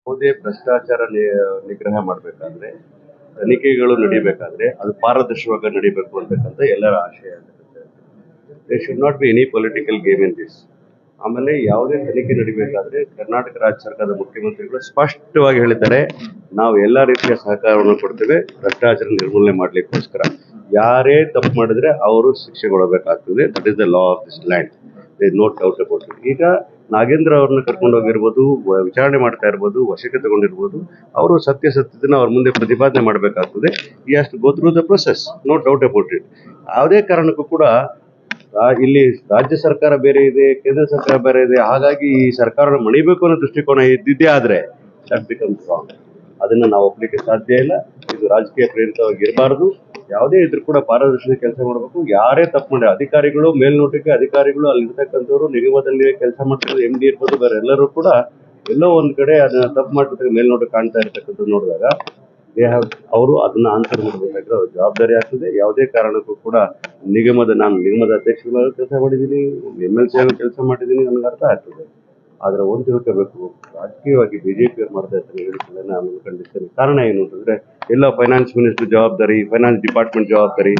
ಯಾವುದೇ ಭ್ರಷ್ಟಾಚಾರ ನಿಗ್ರಹ ಮಾಡಬೇಕಾದ್ರೆ ತನಿಖೆಗಳು ನಡಿಬೇಕಾದ್ರೆ ಅದು ಪಾರದರ್ಶಕವಾಗಿ ನಡಿಬೇಕು ಅಂತಕ್ಕಂಥ ಎಲ್ಲರ ಆಶಯ ಆಗಿರುತ್ತೆ. There should not be any political game in this. ಆಮೇಲೆ ಯಾವುದೇ ತನಿಖೆ ನಡಿಬೇಕಾದ್ರೆ ಕರ್ನಾಟಕ ರಾಜ್ಯ ಸರ್ಕಾರದ ಮುಖ್ಯಮಂತ್ರಿಗಳು ಸ್ಪಷ್ಟವಾಗಿ ಹೇಳಿದ್ದಾರೆ, ನಾವು ಎಲ್ಲ ರೀತಿಯ ಸಹಕಾರವನ್ನು ಕೊಡ್ತೇವೆ ಭ್ರಷ್ಟಾಚಾರ ನಿರ್ಮೂಲನೆ ಮಾಡ್ಲಿಕ್ಕೋಸ್ಕರ. ಯಾರೇ ತಪ್ಪು ಮಾಡಿದ್ರೆ ಅವರು ಶಿಕ್ಷೆಗೊಳ್ಳಬೇಕಾಗ್ತದೆ. That is the law of this land. No doubt about it. ಈಗ ನಾಗೇಂದ್ರ ಅವ್ರನ್ನ ಕರ್ಕೊಂಡು ಹೋಗಿರ್ಬೋದು, ವಿಚಾರಣೆ ಮಾಡ್ತಾ ಇರ್ಬೋದು, ವಶಕ್ಕೆ ತಗೊಂಡಿರ್ಬೋದು, ಅವರು ಸತ್ಯದನ್ನ ಅವ್ರ ಮುಂದೆ ಪ್ರತಿಪಾದನೆ ಮಾಡಬೇಕಾಗ್ತದೆ. ಈ has to go through the process, no doubt about it. ಯಾವುದೇ ಕಾರಣಕ್ಕೂ ಕೂಡ ಇಲ್ಲಿ ರಾಜ್ಯ ಸರ್ಕಾರ ಬೇರೆ ಇದೆ, ಕೇಂದ್ರ ಸರ್ಕಾರ ಬೇರೆ ಇದೆ, ಹಾಗಾಗಿ ಈ ಸರ್ಕಾರ ಮಣಿಬೇಕು ಅನ್ನೋ ದೃಷ್ಟಿಕೋನ ಇದ್ದಿದ್ದೇ ಆದ್ರೆ ದಟ್ ಬಿಕಮ್ಸ್ ರಾಂಗ್. ಅದನ್ನ ನಾವು ಒಪ್ಲಿಕ್ಕೆ ಸಾಧ್ಯ ಇಲ್ಲ. ಇದು ರಾಜಕೀಯ ಪ್ರೇರಿತವಾಗಿ ಇರಬಾರ್ದು. ಯಾವುದೇ ಇದ್ರೂ ಕೂಡ ಪಾರದರ್ಶಕ ಕೆಲಸ ಮಾಡಬೇಕು. ಯಾರೇ ತಪ್ಪು ಮಾಡಿ ಅಧಿಕಾರಿಗಳು, ಮೇಲ್ನೋಟಕ್ಕೆ ಅಧಿಕಾರಿಗಳು, ಅಲ್ಲಿರ್ತಕ್ಕಂಥವ್ರು, ನಿಗಮದಲ್ಲಿ ಕೆಲಸ ಮಾಡ್ತಾರೆ, MD ಇರ್ಬೋದು, ಬೇರೆ ಎಲ್ಲರೂ ಕೂಡ ಎಲ್ಲೋ ಒಂದ್ ಕಡೆ ಅದನ್ನ ತಪ್ಪು ಮಾಡಿರ್ತಕ್ಕ ಮೇಲ್ನೋಟಕ್ಕೆ ಕಾಣ್ತಾ ಇರ್ತಕ್ಕಂಥದ್ದು ನೋಡಿದಾಗ ಅವರು ಅದನ್ನ ಆನ್ಸರ್ ಮಾಡಬೇಕಾದ್ರೆ ಅವ್ರ ಜವಾಬ್ದಾರಿ ಆಗ್ತದೆ. ಯಾವುದೇ ಕಾರಣಕ್ಕೂ ಕೂಡ ನಾನು ನಿಗಮದ ಅಧ್ಯಕ್ಷರಾಗಿ ಕೆಲಸ ಮಾಡಿದ್ದೀನಿ, MLC ಆಗಿ ಕೆಲಸ ಮಾಡಿದ್ದೀನಿ, ನನಗೆ ಅರ್ಥ ಆಗ್ತದೆ. ಆದ್ರೆ ಒಂದು ತಿಳ್ಕೋಬೇಕು, ರಾಜಕೀಯವಾಗಿ ಬಿಜೆಪಿ ಅವ್ರು ಮಾಡ್ತಾ ಇರ್ತಾರೆ ಹೇಳಿಕೆಲ್ಲ ನಾನು ಖಂಡಿಸ್ತೇನೆ. ಕಾರಣ ಏನು ಅಂತಂದ್ರೆ ಎಲ್ಲ ಫೈನಾನ್ಸ್ ಮಿನಿಸ್ಟರ್ ಜವಾಬ್ದಾರಿ, ಫೈನಾನ್ಸ್ ಡಿಪಾರ್ಟ್ಮೆಂಟ್ ಜವಾಬ್ದಾರಿ.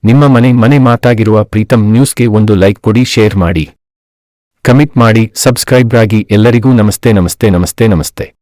ನಿಮ್ಮ ಮನೆ ಮಾತಾಗಿರುವ ಪ್ರೀತಮ್ ನ್ಯೂಸ್ಗೆ ಒಂದು ಲೈಕ್ ಕೊಡಿ, ಶೇರ್ ಮಾಡಿ, ಕಮೆಂಟ್ ಮಾಡಿ, ಸಬ್ಸ್ಕ್ರೈಬ್ ಆಗಿ. ಎಲ್ಲರಿಗೂ ನಮಸ್ತೆ.